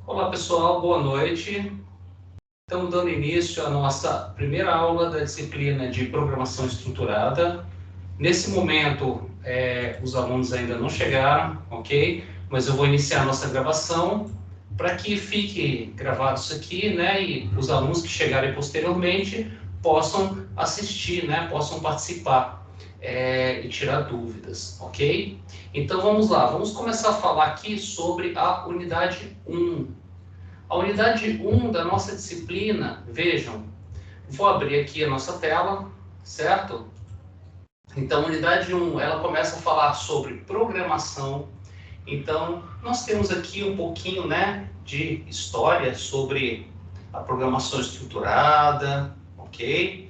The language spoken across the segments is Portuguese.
Olá pessoal, boa noite. Estamos dando início à nossa primeira aula da disciplina de Programação Estruturada. Nesse momento, os alunos ainda não chegaram, ok? Mas eu vou iniciar a nossa gravação para que fique gravado isso aqui, né? E os alunos que chegarem posteriormente possam assistir, né? Possam participar e tirar dúvidas, ok? Então vamos lá, vamos começar a falar aqui sobre a unidade 1. A unidade 1 da nossa disciplina, vejam, vou abrir aqui a nossa tela, certo? Então, a unidade 1, ela começa a falar sobre programação. Então, nós temos aqui um pouquinho, né, de história sobre a programação estruturada, ok?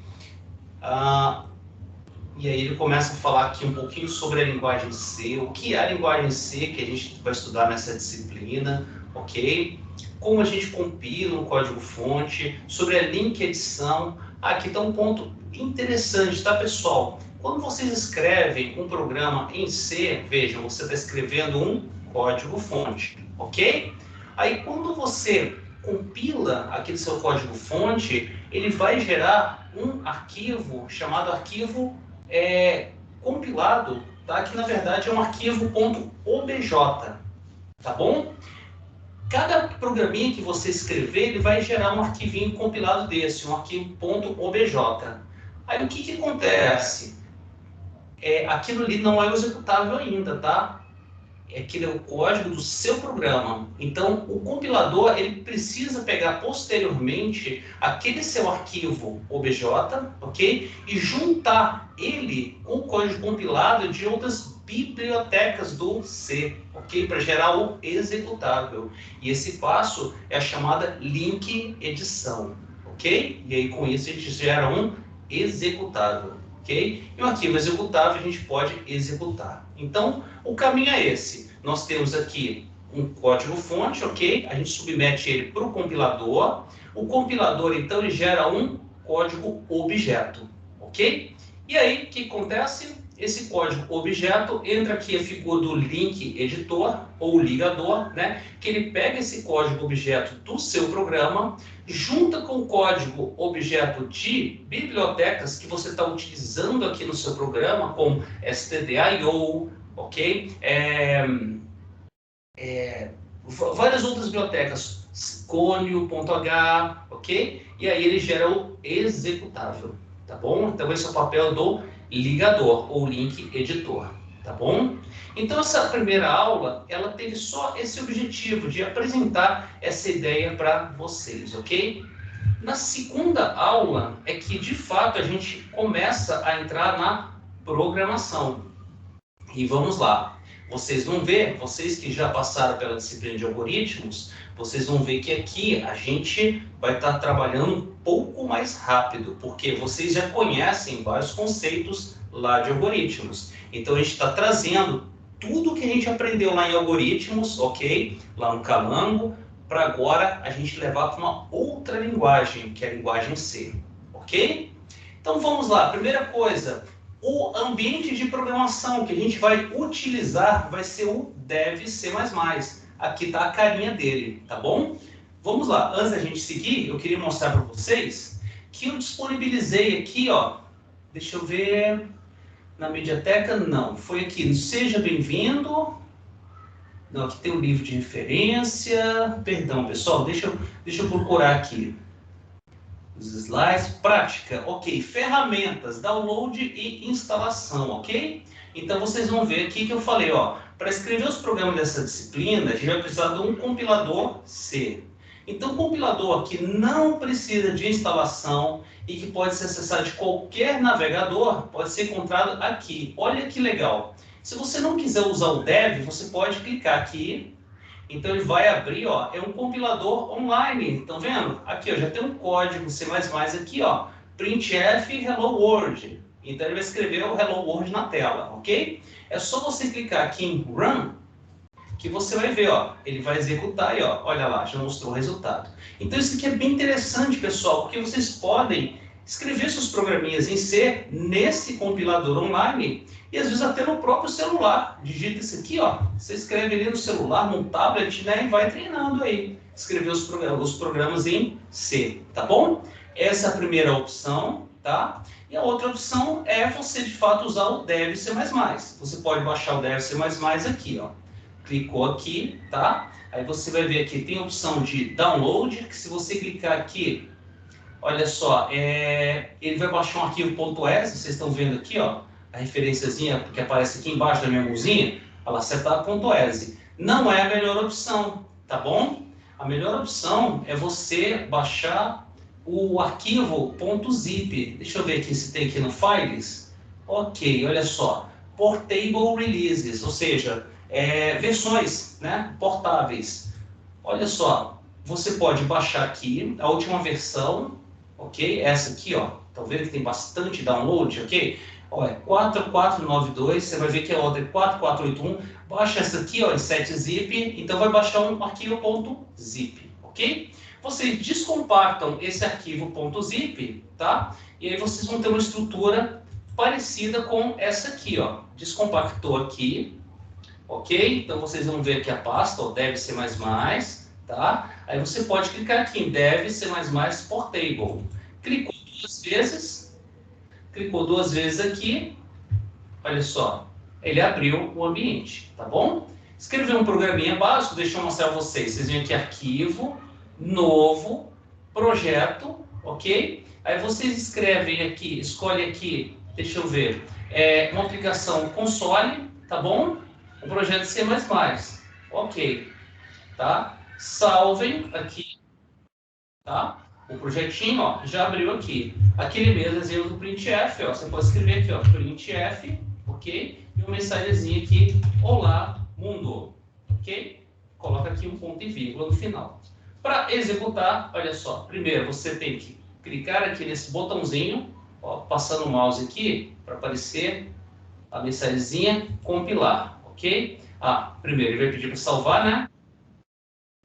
E aí ele começa a falar aqui um pouquinho sobre a linguagem C, o que é a linguagem C que a gente vai estudar nessa disciplina, ok? Como a gente compila um código-fonte, sobre a link edição. Aqui está um ponto interessante, tá, pessoal? Quando vocês escrevem um programa em C, vejam, você está escrevendo um código-fonte, ok? Aí, quando você compila aquele seu código-fonte, ele vai gerar um arquivo chamado arquivo compilado, tá? Que na verdade é um arquivo .obj, tá bom? Cada programinha que você escrever, ele vai gerar um arquivinho compilado desse, um arquivo .obj. Aí o que acontece? Aquilo ali não é executável ainda, tá? Aquele é o código do seu programa. Então, o compilador ele precisa pegar posteriormente aquele seu arquivo obj, ok? E juntar ele com o código compilado de outras bibliotecas do C, ok? Para gerar o executável. E esse passo é a chamada link edição, ok? E aí, com isso, a gente gera um executável. Okay? E um arquivo executável a gente pode executar. Então, o caminho é esse. Nós temos aqui um código-fonte, ok? A gente submete ele para o compilador. O compilador, então, ele gera um código-objeto, ok? E aí, o que acontece? Esse código-objeto entra aqui a figura do link editor, ou ligador, né? Que ele pega esse código-objeto do seu programa, junta com o código objeto de bibliotecas que você está utilizando aqui no seu programa, como stdio, ok? Várias outras bibliotecas, conio.h, ok? E aí ele gera o executável, tá bom? Então esse é o papel do ligador, ou link editor, tá bom? Então essa primeira aula, ela teve só esse objetivo de apresentar essa ideia para vocês, ok? Na segunda aula é que, de fato, a gente começa a entrar na programação. E vamos lá. Vocês vão ver, vocês que já passaram pela disciplina de algoritmos, vocês vão ver que aqui a gente vai estar trabalhando um pouco mais rápido, porque vocês já conhecem vários conceitos lá de algoritmos. Então a gente está trazendo tudo que a gente aprendeu lá em algoritmos, ok? Lá no Calango, para agora a gente levar para uma outra linguagem, que é a linguagem C, ok? Então vamos lá, primeira coisa, o ambiente de programação que a gente vai utilizar vai ser o Dev C++. Aqui está a carinha dele, tá bom? Vamos lá, antes da gente seguir, eu queria mostrar para vocês que eu disponibilizei aqui, ó, deixa eu ver, na Mediateca, não, foi aqui, Seja Bem-vindo. Não, aqui tem o livro de referência. Perdão, pessoal, deixa eu procurar aqui. Os slides. Prática, ok. Ferramentas, download e instalação, ok? Então, vocês vão ver aqui que eu falei, ó. Para escrever os programas dessa disciplina, a gente vai precisar de um compilador C. Então, o compilador que não precisa de instalação e que pode ser acessado de qualquer navegador, pode ser encontrado aqui. Olha que legal. Se você não quiser usar o dev, você pode clicar aqui. Então ele vai abrir, ó, é um compilador online. Estão vendo? Aqui, ó, já tem um código C++ aqui, ó, printf hello world. Então ele vai escrever o hello world na tela, ok? É só você clicar aqui em run que você vai ver, ó, ele vai executar e ó, olha lá, já mostrou o resultado. Então isso aqui é bem interessante, pessoal, porque vocês podem escrever seus programinhas em C nesse compilador online e às vezes até no próprio celular. Digita isso aqui, ó. Você escreve ali no celular, num tablet, né, e vai treinando aí. Escrever os programas em C, tá bom? Essa é a primeira opção, tá? E a outra opção é você, de fato, usar o Dev C++. Você pode baixar o Dev C++ aqui, ó. Clicou aqui, tá? Aí você vai ver aqui, tem a opção de download, que se você clicar aqui, olha só, ele vai baixar um arquivo .s, vocês estão vendo aqui, ó, a referenciazinha que aparece aqui embaixo da minha mãozinha, ela setup .s. Não é a melhor opção, tá bom? A melhor opção é você baixar o arquivo .zip. Deixa eu ver aqui se tem aqui no Files. Ok, olha só, Portable Releases, ou seja, versões, né, portáveis. Olha só, você pode baixar aqui a última versão, ok? Essa aqui, ó, estão vendo que tem bastante download, ok? Ó, é 4492, você vai ver que a outra é 4481. Baixa essa aqui, ó, em 7-zip, então vai baixar um arquivo .zip, ok? Vocês descompactam esse arquivo .zip, tá? E aí vocês vão ter uma estrutura parecida com essa aqui, ó. Descompactou aqui, ok? Então vocês vão ver aqui a pasta, ó, Dev C++, tá? Aí você pode clicar aqui em Dev C++ Portable. Clicou duas vezes aqui, olha só, ele abriu o ambiente, tá bom? Escrever um programinha básico, deixa eu mostrar a vocês. Vocês vêm aqui, arquivo, novo, projeto, ok? Aí vocês escrevem aqui, escolhe aqui, deixa eu ver, uma aplicação console, tá bom? Um projeto C++, ok, tá? Salvem aqui, tá? O projetinho, ó, já abriu aqui. Aquele mesmo exemplo do printf, ó, você pode escrever aqui, ó, printf, ok? E uma mensagenzinha aqui, olá, mundo, ok? Coloca aqui um ponto e vírgula no final. Para executar, olha só, primeiro você tem que clicar aqui nesse botãozinho, ó, passando o mouse aqui, para aparecer a mensagenzinha, compilar, ok? Primeiro ele vai pedir para salvar, né?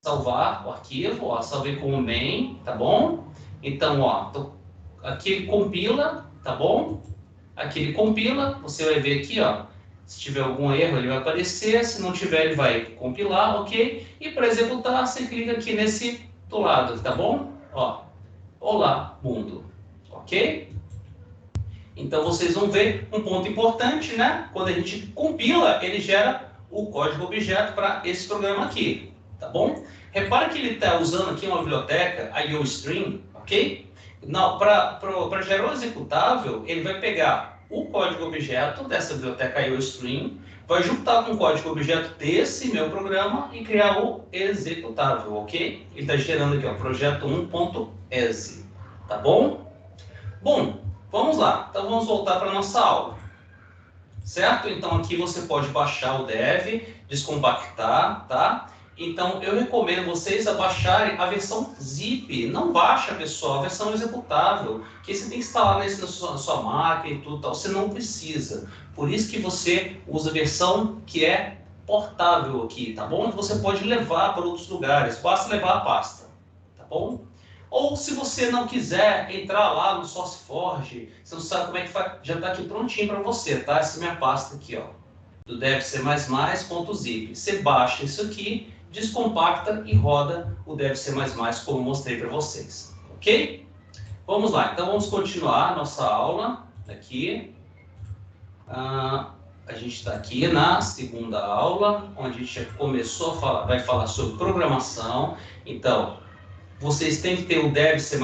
Salvar o arquivo, ó, salvei como main, tá bom? Então, ó, aqui ele compila, tá bom? Aqui ele compila, você vai ver aqui, ó, se tiver algum erro ele vai aparecer, se não tiver ele vai compilar, ok? E para executar, você clica aqui nesse do lado, tá bom? Ó, olá, mundo, ok? Então vocês vão ver um ponto importante, né? Quando a gente compila, ele gera o código objeto para esse programa aqui, tá bom? Repara que ele está usando aqui uma biblioteca, IOStream, ok? Para gerar o executável, ele vai pegar o código objeto dessa biblioteca IOStream, vai juntar com o código objeto desse meu programa e criar o executável, ok? Ele está gerando aqui, ó, projeto 1.exe, tá bom? Bom, vamos lá. Então vamos voltar para a nossa aula, certo? Então aqui você pode baixar o Dev, descompactar, tá? Então eu recomendo vocês a baixarem a versão zip. Não baixa, pessoal, a versão executável, que você tem que instalar na sua máquina e tudo tal. Você não precisa. Por isso que você usa a versão que é portável aqui, tá bom? Você pode levar para outros lugares, basta levar a pasta, tá bom? Ou se você não quiser entrar lá no SourceForge, você não sabe como é que faz, já está aqui prontinho para você, tá? Essa é a minha pasta aqui, ó, do devc++.zip. Você baixa isso aqui, descompacta e roda o devc++, como eu mostrei para vocês, ok? Vamos lá, então vamos continuar a nossa aula aqui. A gente está aqui na segunda aula, onde a gente já começou a falar, vai falar sobre programação. Então, vocês têm que ter o Dev C++,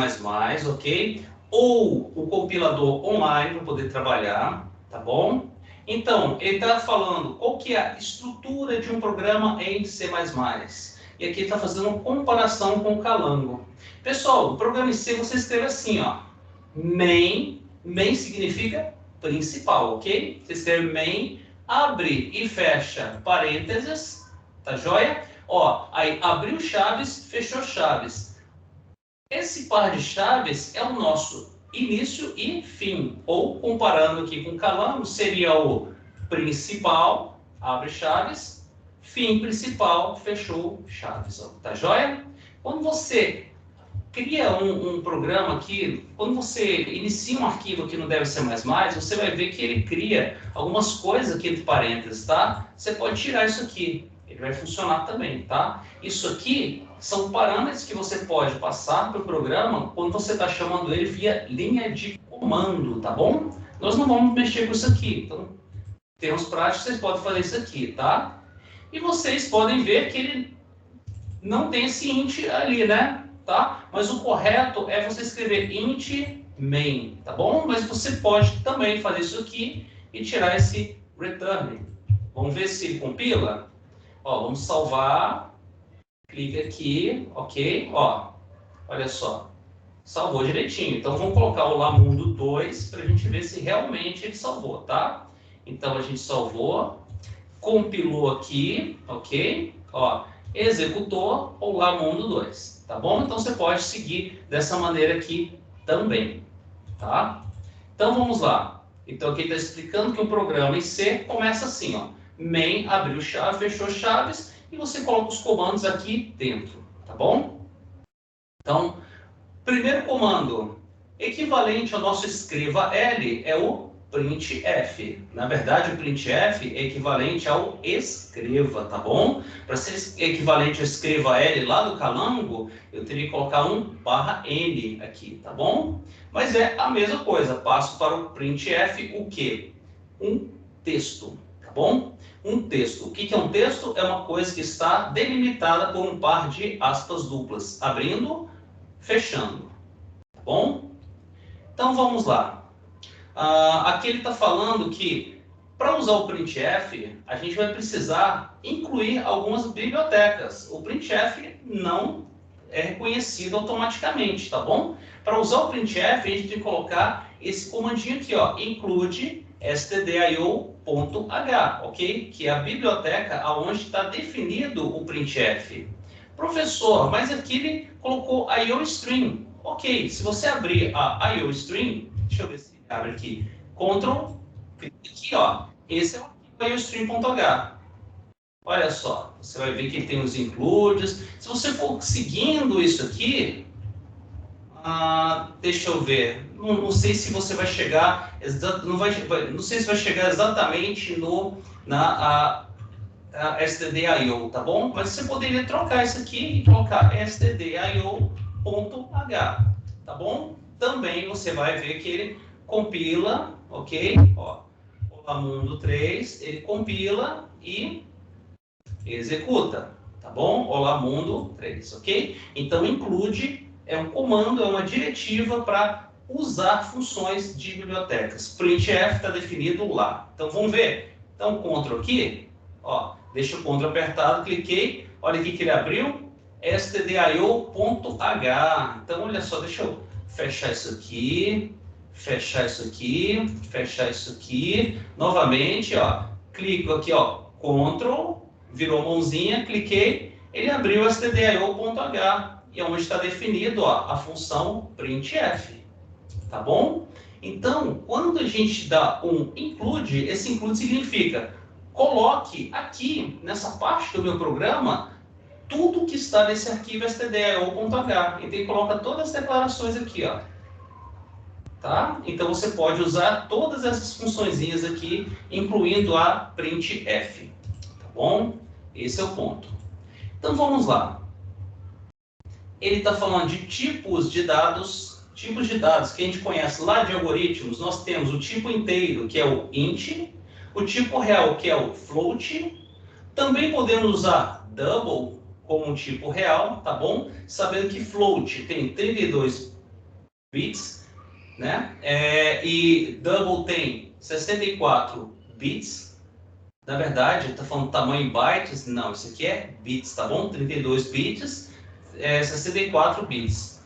ok? Ou o compilador online para poder trabalhar, tá bom? Então, ele está falando qual que é a estrutura de um programa em C++. E aqui ele está fazendo uma comparação com o Calango. Pessoal, o programa em C você escreve assim, ó. Main significa principal, ok? Você escreve main, abre e fecha parênteses, tá joia? Ó, aí abriu chaves, fechou chaves. Esse par de chaves é o nosso início e fim, ou comparando aqui com o Calango, seria o principal, abre chaves, fim principal, fechou chaves, ó, tá joia? Quando você cria um programa aqui, quando você inicia um arquivo aqui no Deve Ser Mais Mais, você vai ver que ele cria algumas coisas aqui entre parênteses, tá? Você pode tirar isso aqui, ele vai funcionar também, tá? Isso aqui são parâmetros que você pode passar para o programa quando você está chamando ele via linha de comando, tá bom? Nós não vamos mexer com isso aqui, então, em termos práticos, vocês podem fazer isso aqui, tá? E vocês podem ver que ele não tem esse int ali, né? Tá? Mas o correto é você escrever int main, tá bom? Mas você pode também fazer isso aqui e tirar esse return. Vamos ver se ele compila? Ó, vamos salvar. Clica aqui, ok? Ó, olha só. Salvou direitinho. Então vamos colocar o Lamundo 2 para a gente ver se realmente ele salvou, tá? Então a gente salvou, compilou aqui, ok? Ó, executou o Lamundo 2, tá bom? Então você pode seguir dessa maneira aqui também, tá? Então vamos lá. Então aqui está explicando que o programa em C começa assim, ó. Main abriu chave, fechou chaves e você coloca os comandos aqui dentro, tá bom? Então, primeiro comando equivalente ao nosso escreva L é o printf. Na verdade, o printf é equivalente ao escreva, tá bom? Para ser equivalente ao escreva L lá do Calango, eu teria que colocar um /n aqui, tá bom? Mas é a mesma coisa, passo para o printf o quê? Um texto, tá bom? Um texto. O que é um texto? É uma coisa que está delimitada por um par de aspas duplas, abrindo, fechando, tá bom? Então vamos lá. Aqui ele está falando que para usar o printf, a gente vai precisar incluir algumas bibliotecas. O printf não é reconhecido automaticamente, tá bom? Para usar o printf, a gente tem que colocar esse comandinho aqui, ó, include stdio.h, ok? Que é a biblioteca onde está definido o printf. Professor, mas aqui ele colocou IOStream. Ok, se você abrir a IOStream, deixa eu ver se abre aqui, Ctrl, aqui, ó, esse é o IOStream.h. Olha só, você vai ver que tem os includes. Se você for seguindo isso aqui, deixa eu ver, não sei se você vai chegar, não sei se vai chegar exatamente na stdio, tá bom? Mas você poderia trocar isso aqui e colocar stdio.h, tá bom? Também você vai ver que ele compila, ok? Ó, o Lamundo 3, ele compila e executa, tá bom? O Lamundo 3, ok? Então, include é um comando, é uma diretiva para usar funções de bibliotecas. Printf está definido lá. Então, vamos ver? Então, Ctrl aqui, ó, deixa o Ctrl apertado, cliquei, olha aqui que ele abriu, stdio.h. Então, olha só, deixa eu fechar isso aqui, fechar isso aqui, fechar isso aqui. Novamente, ó, clico aqui, ó, Ctrl, virou mãozinha, cliquei, ele abriu o stdio.h, e é onde está definido, ó, a função printf, tá bom? Então, quando a gente dá um include, esse include significa coloque aqui, nessa parte do meu programa, tudo que está nesse arquivo stdio.h. Então, coloca todas as declarações aqui, ó. Tá? Então, você pode usar todas essas funçõezinhas aqui, incluindo a printf. Tá bom? Esse é o ponto. Então, vamos lá. Ele está falando de tipos de dados que a gente conhece lá de algoritmos. Nós temos o tipo inteiro, que é o int, o tipo real, que é o float. Também podemos usar double como um tipo real, tá bom? Sabendo que float tem 32 bits, né? E double tem 64 bits. Na verdade, está falando tamanho em bytes. Não, isso aqui é bits, tá bom? 32 bits, 64 bits.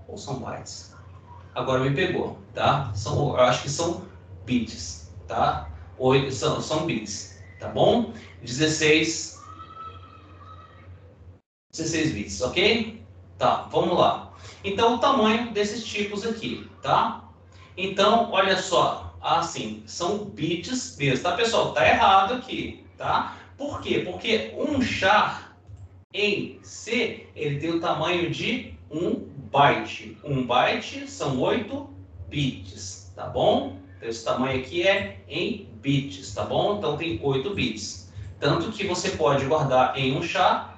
Ou são bytes? Agora me pegou, tá? Eu acho que são bits, tá? São bits, tá bom? 16 bits, ok? Tá, vamos lá. Então, o tamanho desses tipos aqui, tá? Então, olha só, assim, são bits mesmo, tá, pessoal? Tá errado aqui, tá? Por quê? Porque um char em C, ele tem o tamanho de 1 byte. Um byte são 8 bits, tá bom? Então, esse tamanho aqui é em bits, tá bom? Então, tem 8 bits. Tanto que você pode guardar em um char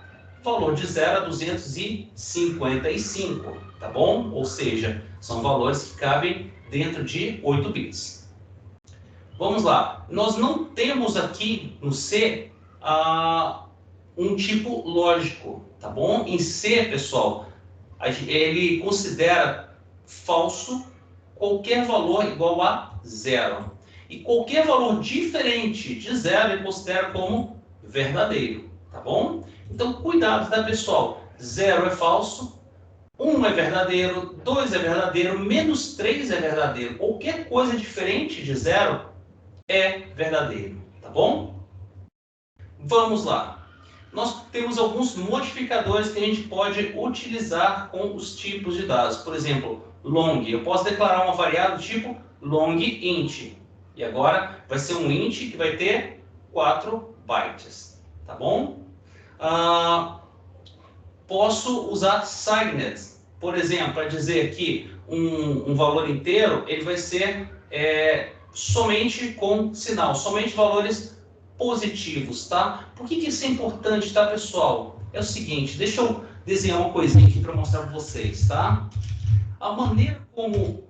valor de 0 a 255, tá bom? Ou seja, são valores que cabem dentro de 8 bits. Vamos lá. Nós não temos aqui no C um tipo lógico, tá bom? Em C, pessoal, ele considera falso qualquer valor igual a 0. E qualquer valor diferente de 0 ele considera como verdadeiro, tá bom? Então, cuidado, tá, pessoal? 0 é falso, 1 é verdadeiro, 2 é verdadeiro, menos 3 é verdadeiro. Qualquer coisa diferente de 0 é verdadeiro, tá bom? Vamos lá. Nós temos alguns modificadores que a gente pode utilizar com os tipos de dados. Por exemplo, long. Eu posso declarar uma variável do tipo long int. E agora vai ser um int que vai ter 4 bytes. Tá bom? Posso usar signed. Por exemplo, para dizer que um valor inteiro ele vai ser somente com sinal, somente valores positivos, tá? Por que isso é importante, tá, pessoal? É o seguinte, deixa eu desenhar uma coisinha aqui para mostrar para vocês, tá? A maneira como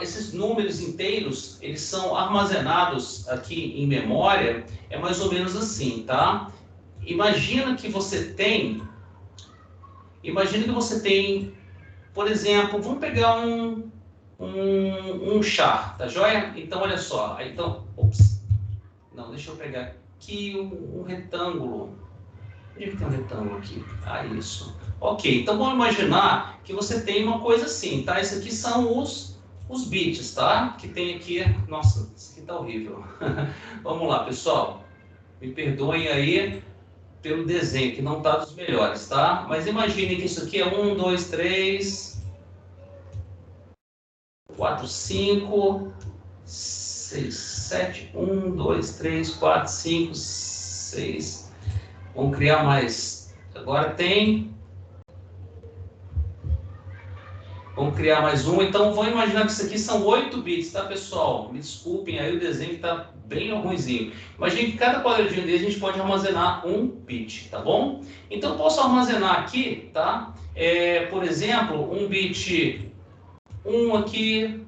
esses números inteiros, eles são armazenados aqui em memória, é mais ou menos assim, tá? Imagina que você tem, por exemplo, vamos pegar um char, tá joia? Então, olha só, não, deixa eu pegar aqui um retângulo. Onde é que tem um retângulo aqui? Isso. Ok, então vamos imaginar que você tem uma coisa assim, tá? Esses aqui são os bits, tá? Que tem aqui... Nossa, isso aqui tá horrível. Vamos lá, pessoal. Me perdoem aí pelo desenho, que não tá dos melhores, tá? Mas imagine que isso aqui é 1, 2, 3... 4, 5... 6, 7, 1, 2, 3, 4, 5, 6. Vamos criar mais. Agora vamos criar mais um. Então, vamos imaginar que isso aqui são 8 bits, tá, pessoal? Me desculpem, aí o desenho está bem ruinzinho. Imagine que cada quadradinho dele a gente pode armazenar um bit, tá bom? Então, eu posso armazenar aqui, tá? Por exemplo, um bit 1 aqui,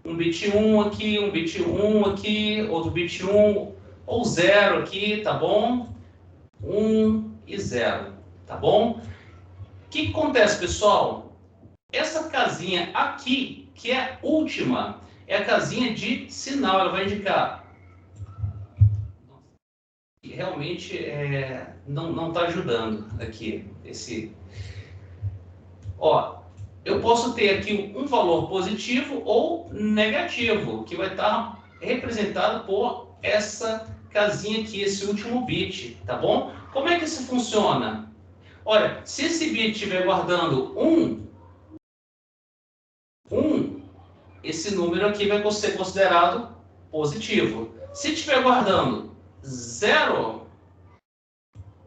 um bit 1 aqui, um bit 1 aqui, outro bit 1 ou 0 aqui, tá bom? 1 e 0, tá bom? O que acontece, pessoal? Essa casinha aqui, que é a última, é a casinha de sinal, ela vai indicar. Realmente não está ajudando aqui, eu posso ter aqui um valor positivo ou negativo, que vai estar representado por essa casinha aqui, esse último bit, tá bom? Como é que isso funciona? Olha, se esse bit estiver guardando 1, esse número aqui vai ser considerado positivo. Se estiver guardando 0,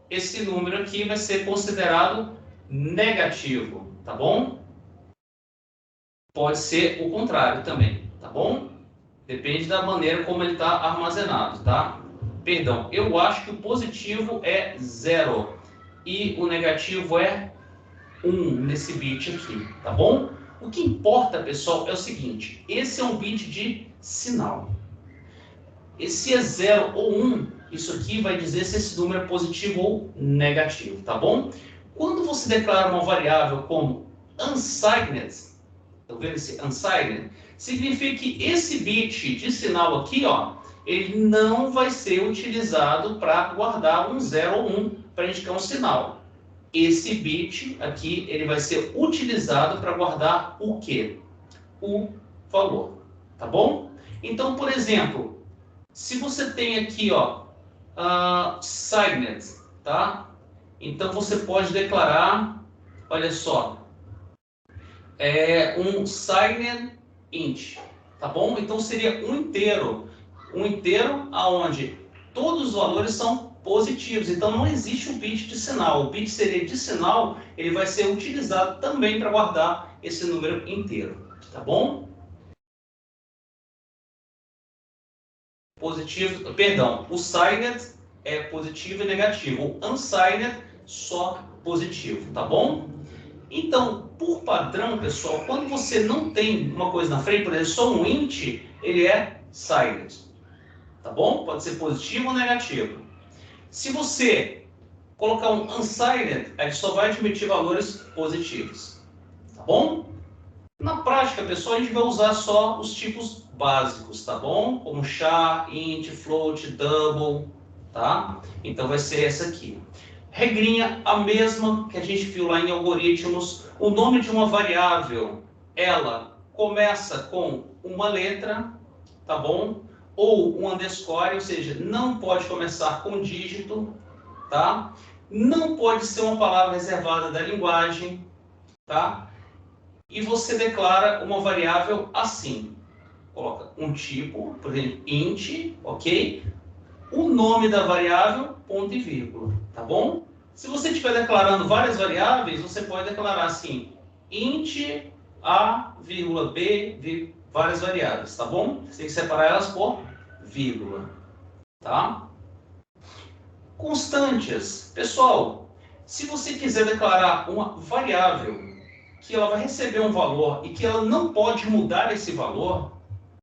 esse número aqui vai ser considerado negativo, tá bom? Pode ser o contrário também, tá bom? Depende da maneira como ele está armazenado, tá? Perdão, eu acho que o positivo é 0 e o negativo é 1 nesse bit aqui, tá bom? O que importa, pessoal, é o seguinte, esse é um bit de sinal. Se é 0 ou 1, isso aqui vai dizer se esse número é positivo ou negativo, tá bom? Quando você declara uma variável como unsigned, estão vendo esse unsigned? Significa que esse bit de sinal aqui, ele não vai ser utilizado para guardar um 0 ou 1 para indicar um sinal. Esse bit aqui, ele vai ser utilizado para guardar o quê? O valor, tá bom? Então, por exemplo, se você tem aqui, signed, tá? Então, você pode declarar, olha só, um signed int, tá bom? Então, seria um inteiro aonde todos os valores são positivos. Então, não existe um bit de sinal. O bit seria de sinal, ele vai ser utilizado também para guardar esse número inteiro. Tá bom? Positivo, perdão, o signed é positivo e negativo. O unsigned, só positivo. Tá bom? Então, por padrão, pessoal, quando você não tem uma coisa na frente, por exemplo, só um int, ele é signed. Tá bom? Pode ser positivo ou negativo. Se você colocar um unsigned, ele só vai admitir valores positivos. Tá bom? Na prática, pessoal, a gente vai usar só os tipos básicos, tá bom? Como char, int, float, double, tá? Então vai ser essa aqui. Regrinha a mesma que a gente viu lá em algoritmos. O nome de uma variável, ela começa com uma letra, tá bom? Ou um underscore, ou seja, não pode começar com dígito, tá? Não pode ser uma palavra reservada da linguagem, tá? E você declara uma variável assim. Coloca um tipo, por exemplo, int, ok? O nome da variável, ponto e vírgula, tá bom? Se você estiver declarando várias variáveis, você pode declarar assim, int a, vírgula b, várias variáveis, tá bom? Você tem que separar elas por vírgula, tá? Constantes. Pessoal, se você quiser declarar uma variável que ela vai receber um valor e que ela não pode mudar esse valor,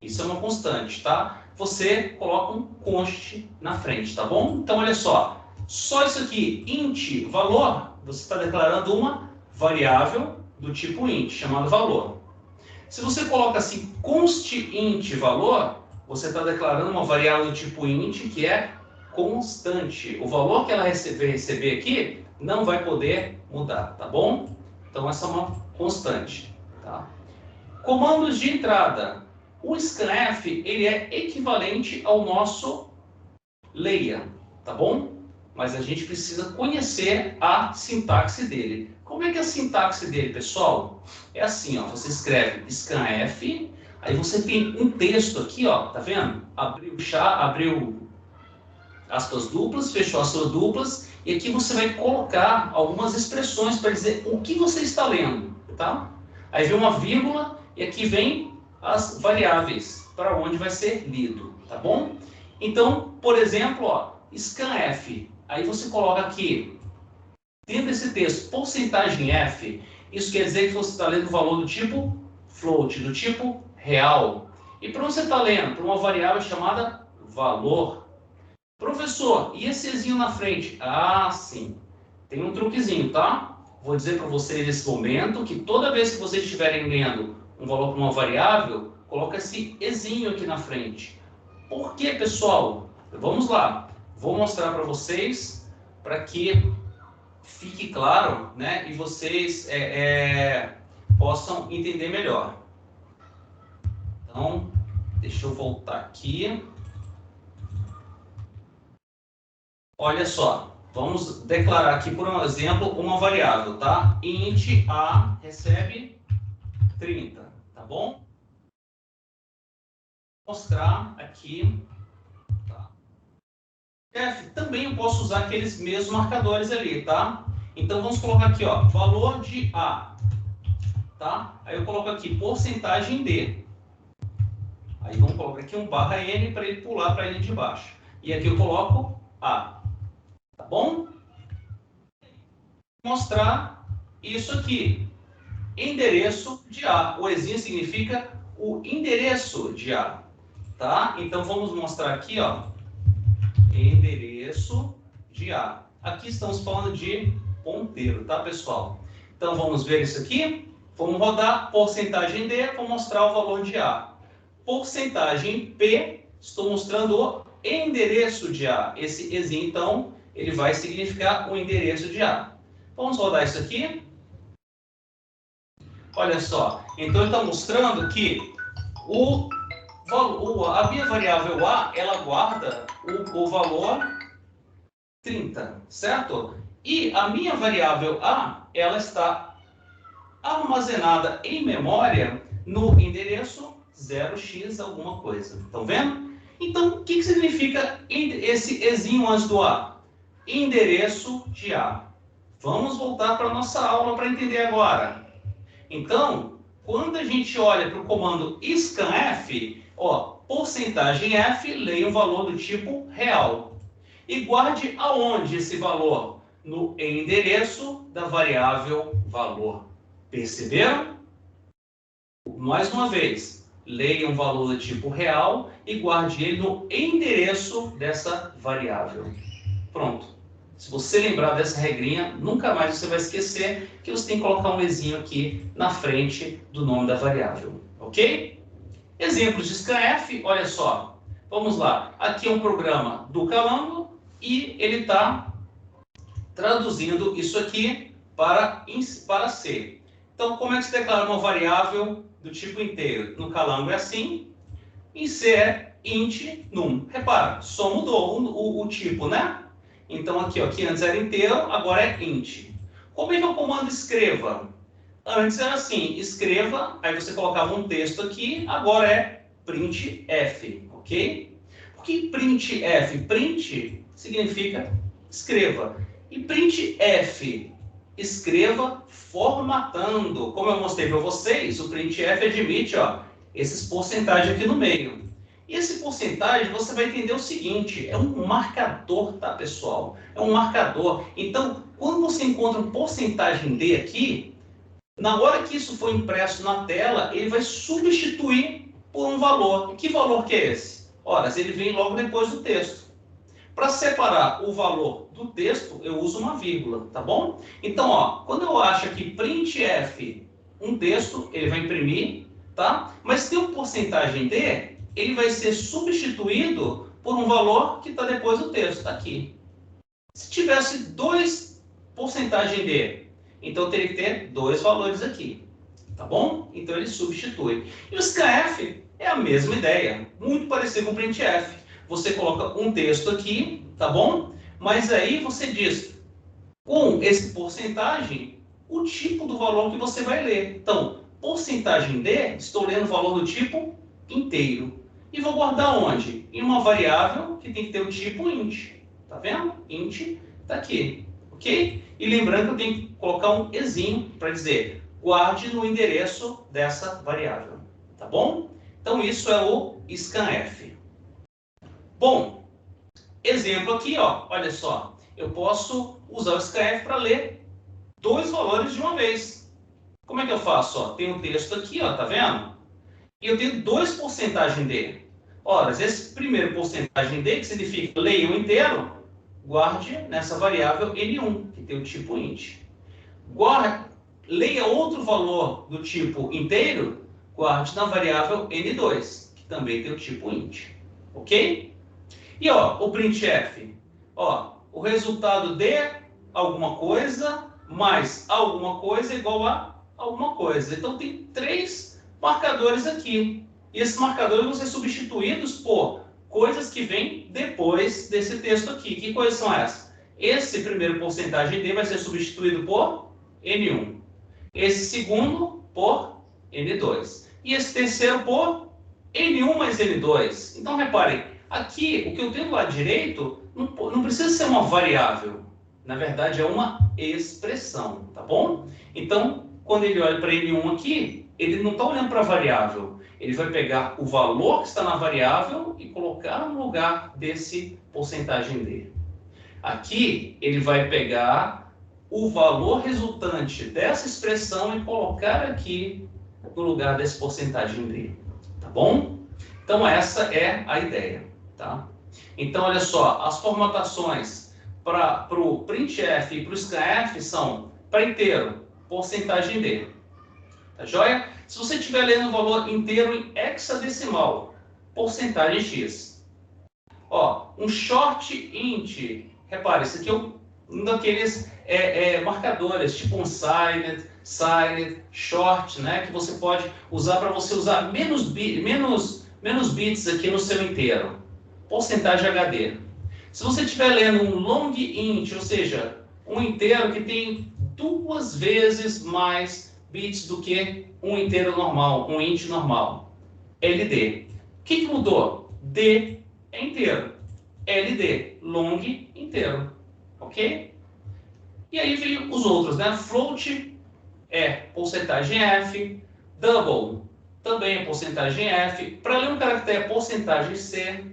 isso é uma constante, tá? Você coloca um const na frente, tá bom? Então, olha só isso aqui, int valor, você está declarando uma variável do tipo int, chamado valor. Se você coloca assim, const int valor, você está declarando uma variável do tipo int, que é constante. O valor que ela receber aqui não vai poder mudar, tá bom? Então, essa é uma constante, tá? Comandos de entrada. O scanf, ele é equivalente ao nosso leia, tá bom? Mas a gente precisa conhecer a sintaxe dele. Como é que é a sintaxe dele, pessoal? É assim, ó, você escreve scanf, aí você tem um texto aqui, ó, tá vendo? Abriu aspas duplas, fechou aspas duplas, e aqui você vai colocar algumas expressões para dizer o que você está lendo, tá? Aí vem uma vírgula, e aqui vem as variáveis para onde vai ser lido, tá bom? Então, por exemplo, ó, scanf, aí você coloca aqui, dentro desse texto, porcentagem F, isso quer dizer que você está lendo o valor do tipo float, do tipo real. E para onde você está lendo? Para uma variável chamada valor. Professor, e esse Ezinho na frente? Ah, sim. Tem um truquezinho, tá? Vou dizer para vocês nesse momento que toda vez que vocês estiverem lendo um valor para uma variável, coloca esse Ezinho aqui na frente. Por quê, pessoal? Vamos lá. Vou mostrar para vocês, para que fique claro, né? E vocês possam entender melhor. Então, deixa eu voltar aqui. Olha só, vamos declarar aqui, por um exemplo, uma variável, tá? Int a recebe 30, tá bom? Vou mostrar aqui, tá? F, também eu posso usar aqueles mesmos marcadores ali, tá? Então vamos colocar aqui, ó, valor de A, tá? Aí eu coloco aqui porcentagem D. Aí vamos colocar aqui um barra N para ele pular para a linha de baixo. E aqui eu coloco A. Tá bom? Vou mostrar isso aqui. Endereço de A. O Ezinho significa o endereço de A. Tá? Então vamos mostrar aqui, ó. Endereço de A. Aqui estamos falando de ponteiro, tá, pessoal? Então vamos ver isso aqui. Vamos rodar porcentagem D para mostrar o valor de A. Porcentagem P, estou mostrando o endereço de A. Esse Ezinho, então, ele vai significar o endereço de A. Vamos rodar isso aqui. Olha só. Então, ele está mostrando que a minha variável A, ela guarda o valor 30, certo? E a minha variável A, ela está armazenada em memória no endereço 0x alguma coisa. Estão vendo? Então, o que significa esse Ezinho antes do A? endereço de A. Vamos voltar para a nossa aula para entender agora. Então, quando a gente olha para o comando scanf, ó, porcentagem F, leia um valor do tipo real. E guarde aonde esse valor? No endereço da variável valor. Perceberam? Mais uma vez, leia um valor do tipo real e guarde ele no endereço dessa variável. Pronto. Se você lembrar dessa regrinha, nunca mais você vai esquecer que você tem que colocar um ezinho aqui na frente do nome da variável. Ok? Exemplos de scanf, olha só. Vamos lá. Aqui é um programa do Calango e ele está traduzindo isso aqui para C. Então, como é que se declara uma variável do tipo inteiro? No Calango é assim, em C é int num. Repara, só mudou o tipo, né? Então, aqui, ó, aqui antes era inteiro, agora é int. Como é que é o comando escreva? Antes era assim, escreva, aí você colocava um texto aqui, agora é printf, ok? Por que printf? Print significa escreva. E printf, escreva formatando. Como eu mostrei para vocês, o printf admite, ó, esses porcentagens aqui no meio. E esse porcentagem, você vai entender o seguinte, é um marcador, tá, pessoal? É um marcador. Então, quando você encontra um porcentagem D aqui, na hora que isso for impresso na tela, ele vai substituir por um valor. E que valor que é esse? Ora, ele vem logo depois do texto. Para separar o valor do texto, eu uso uma vírgula, tá bom? Então, ó, quando eu acho aqui printf um texto, ele vai imprimir, tá? Mas tem um porcentagem D, ele vai ser substituído por um valor que está depois do texto, tá aqui. Se tivesse 2 porcentagem D, então teria que ter 2 valores aqui, tá bom? Então ele substitui. E o scanf é a mesma ideia, muito parecido com o printf. Você coloca um texto aqui, tá bom? Mas aí você diz, com esse porcentagem, o tipo do valor que você vai ler. Então, porcentagem D, estou lendo o valor do tipo inteiro. E vou guardar onde? Em uma variável que tem que ter o tipo int. Tá vendo? Int está aqui, ok? E lembrando que eu tenho que colocar um ezinho para dizer, guarde no endereço dessa variável. Tá bom? Então, isso é o scanf. Bom, exemplo aqui, ó, olha só. Eu posso usar o scanf para ler 2 valores de uma vez. Como é que eu faço? Ó, tem um texto aqui, ó, tá vendo? E eu tenho 2 porcentagem D. Ora, esse primeiro porcentagem D, que significa leia o inteiro, guarde nessa variável N1, que tem o tipo int. Leia outro valor do tipo inteiro, guarde na variável N2, que também tem o tipo int. Ok? E ó, o printf, ó, o resultado de alguma coisa mais alguma coisa é igual a alguma coisa. Então tem 3 marcadores aqui. E esses marcadores vão ser substituídos por coisas que vêm depois desse texto aqui. Que coisas são essas? Esse primeiro porcentagem D vai ser substituído por N1. Esse segundo por N2. E esse terceiro por N1 mais N2. Então reparem, aqui, o que eu tenho do lado direito não precisa ser uma variável. Na verdade, é uma expressão, tá bom? Então, quando ele olha para N1 aqui, ele não está olhando para a variável. Ele vai pegar o valor que está na variável e colocar no lugar desse porcentagem D. Aqui, ele vai pegar o valor resultante dessa expressão e colocar aqui no lugar desse porcentagem D. Tá bom? Então, essa é a ideia. Tá? Então, olha só, as formatações para o printf e para o scanf são para inteiro, porcentagem D. Tá joia? Se você estiver lendo o valor inteiro em hexadecimal, porcentagem X. Ó, um short int, repare, isso aqui é um daqueles marcadores, tipo um silent, short, né, que você pode usar para você usar menos bits aqui no seu inteiro. Porcentagem HD. Se você estiver lendo um long int, ou seja, um inteiro que tem 2 vezes mais bits do que um inteiro normal, um int normal, LD. O que mudou? D é inteiro. LD, long inteiro. ok? E aí vem os outros, né? Float é porcentagem F, double também é porcentagem F, para ler um caractere é porcentagem C,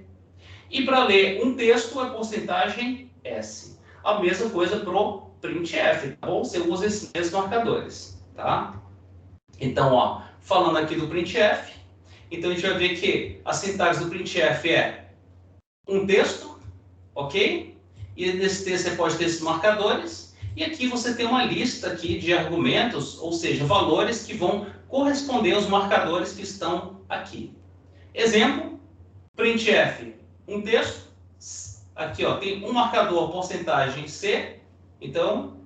e para ler um texto é porcentagem S. A mesma coisa para o printf, tá bom? Você usa esses mesmos marcadores, tá? Então, ó, falando aqui do printf, então a gente vai ver que a sintaxe do printf é um texto, ok? E nesse texto você pode ter esses marcadores, e aqui você tem uma lista aqui de argumentos, ou seja, valores que vão corresponder aos marcadores que estão aqui. Exemplo, printf, um texto, aqui ó, tem um marcador porcentagem C, então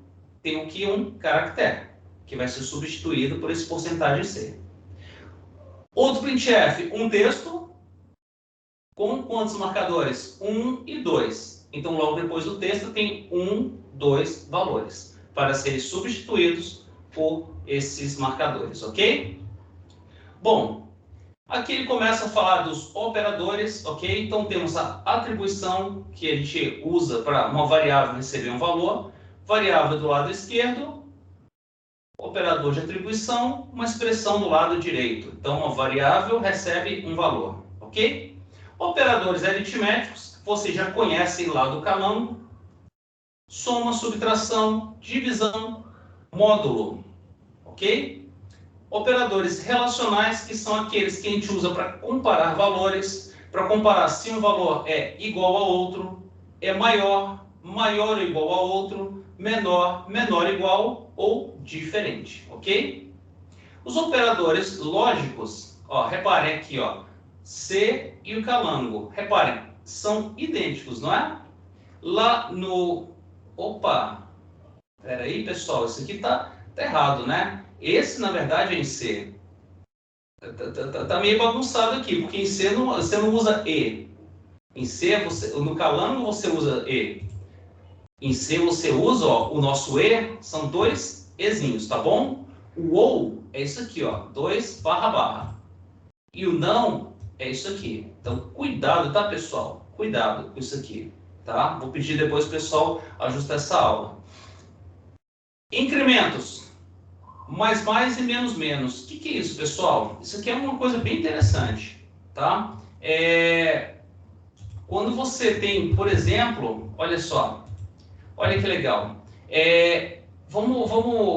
tem aqui um caractere, que vai ser substituído por esse porcentagem C. Outro printf, um texto, com quantos marcadores? 1 e 2. Então logo depois do texto tem 1, 2 valores, para serem substituídos por esses marcadores, ok? Bom, aqui ele começa a falar dos operadores, ok? Então temos a atribuição, que a gente usa para uma variável receber um valor. Variável do lado esquerdo, operador de atribuição, uma expressão do lado direito. Então uma variável recebe um valor, ok? Operadores aritméticos, vocês já conhecem lá do Calango. Soma, subtração, divisão, módulo, ok? Operadores relacionais, que são aqueles que a gente usa para comparar valores, para comparar se um valor é igual a outro, é maior, maior ou igual a outro, menor, menor ou igual ou diferente, ok? Os operadores lógicos, ó, reparem aqui, ó, C e o Calango, reparem, são idênticos, não é? Lá no... Opa! Peraí, pessoal, isso aqui tá errado, né? Esse, na verdade, é em C. Tá meio bagunçado aqui, porque em C você não usa E. Em C, no Calango você usa E. Em C você usa, ó, o nosso E, são dois Ezinhos, tá bom? O OU é isso aqui, ó, 2 barra barra. E o não é isso aqui. Então, cuidado, tá, pessoal? Cuidado com isso aqui, tá? Vou pedir depois pro pessoal ajustar essa aula. Incrementos. Mais e menos. O que é isso, pessoal? Isso aqui é uma coisa bem interessante, tá? Quando você tem, por exemplo, olha só, olha que legal. Vamos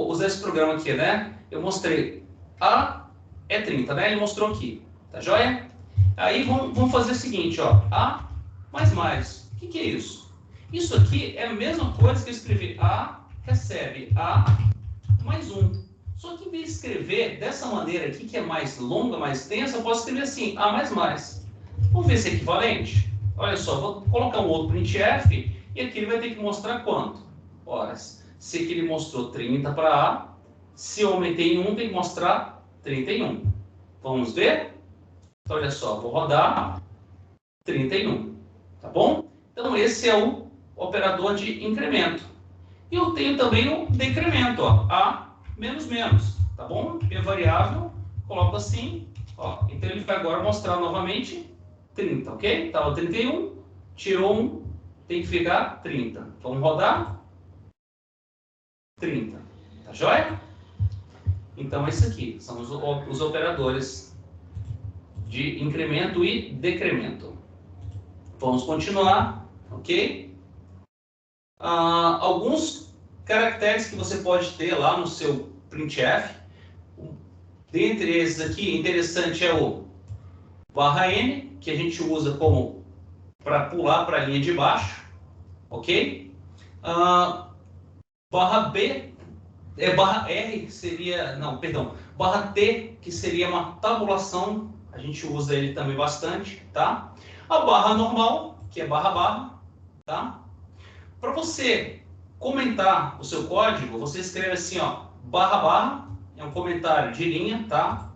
usar esse programa aqui, né? Eu mostrei A é 30, né? Ele mostrou aqui, tá joia? Aí vamos fazer o seguinte, ó, A mais. O que é isso? Isso aqui é a mesma coisa que eu escrevi A recebe A mais 1. Só que em vez de escrever dessa maneira aqui, que é mais longa, mais tensa, eu posso escrever assim, A mais. Vamos ver se é equivalente? Olha só, vou colocar um outro printf, e aqui ele vai ter que mostrar quanto? Ora, se aqui ele mostrou 30 para A, se eu aumentei em 1, tem que mostrar 31. Vamos ver? Então, olha só, vou rodar 31, tá bom? Então, esse é o operador de incremento. E eu tenho também o decremento, ó, A menos, tá bom? Minha variável, coloco assim, ó. Então ele vai agora mostrar novamente 30, ok? Estava 31, tirou 1, tem que ficar 30. Vamos rodar? 30, tá joia? Então é isso aqui, são os operadores de incremento e decremento. Vamos continuar, ok? Alguns caracteres que você pode ter lá no seu printf. Dentre esses aqui, interessante é o /n, que a gente usa como para pular para a linha de baixo, ok? /b, /r que seria, não, perdão, /t, que seria uma tabulação, a gente usa ele também bastante, tá? A barra normal, que é barra, tá? Para você comentar o seu código, você escreve assim, ó, barra, é um comentário de linha, tá?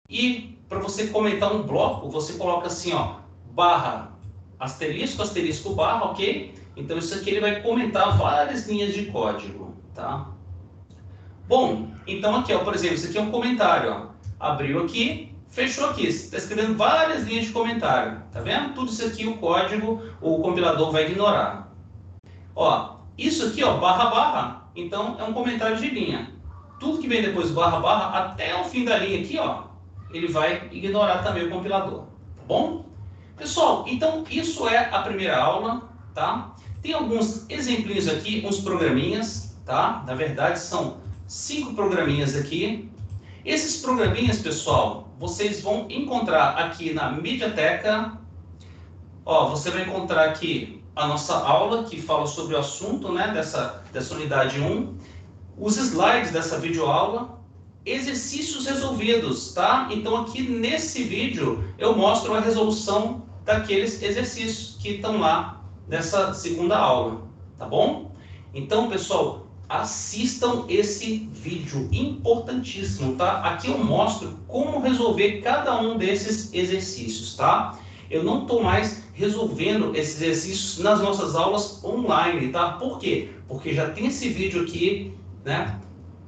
E para você comentar um bloco, você coloca assim, ó, barra, asterisco, barra, ok? Então isso aqui ele vai comentar várias linhas de código, tá? Bom, então aqui, ó, por exemplo, isso aqui é um comentário, ó. Abriu aqui, fechou aqui, está escrevendo várias linhas de comentário, tá vendo? Tudo isso aqui o código, o compilador vai ignorar. Ó, Isso aqui, ó, barra, barra, então é um comentário de linha. Tudo que vem depois do barra, barra, até o fim da linha aqui, ó, ele vai ignorar também o compilador, tá bom? Pessoal, então isso é a primeira aula, tá? Tem alguns exemplinhos aqui, uns programinhas, tá? Na verdade, são 5 programinhas aqui. Esses programinhas, pessoal, vocês vão encontrar aqui na Mediateca. Ó, você vai encontrar aqui a nossa aula, que fala sobre o assunto, né, dessa unidade 1. Os slides dessa videoaula, exercícios resolvidos, tá? Então aqui nesse vídeo eu mostro a resolução daqueles exercícios que estão lá nessa segunda aula, tá bom? Então, pessoal, assistam esse vídeo importantíssimo, tá? Aqui eu mostro como resolver cada um desses exercícios, tá? Eu não estou mais resolvendo esses exercícios nas nossas aulas online, tá? Por quê? Porque já tem esse vídeo aqui, né,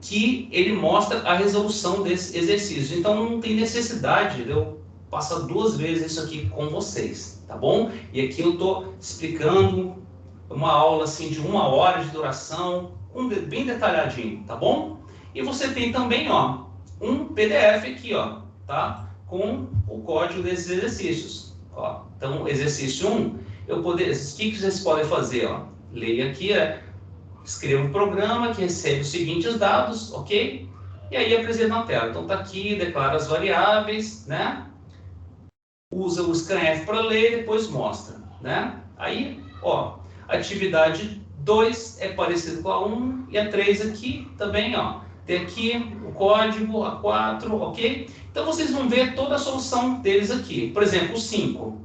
que ele mostra a resolução desses exercícios. Então não tem necessidade de eu passar 2 vezes isso aqui com vocês, tá bom? E aqui eu estou explicando uma aula assim de 1 hora de duração, bem detalhadinho, tá bom? E você tem também, ó, um PDF aqui, ó, tá? Com o código desses exercícios. Ó, então, exercício 1, o que vocês podem fazer, ó? Leia aqui, escreva um programa que recebe os seguintes dados, ok? E aí apresenta na tela. Então tá aqui, declara as variáveis, né? Usa o scanf para ler, depois mostra, né? Aí, ó, atividade 2 é parecido com a 1 e a 3 aqui também, ó. Tem aqui o código, a 4, ok? Então vocês vão ver toda a solução deles aqui. Por exemplo, o 5.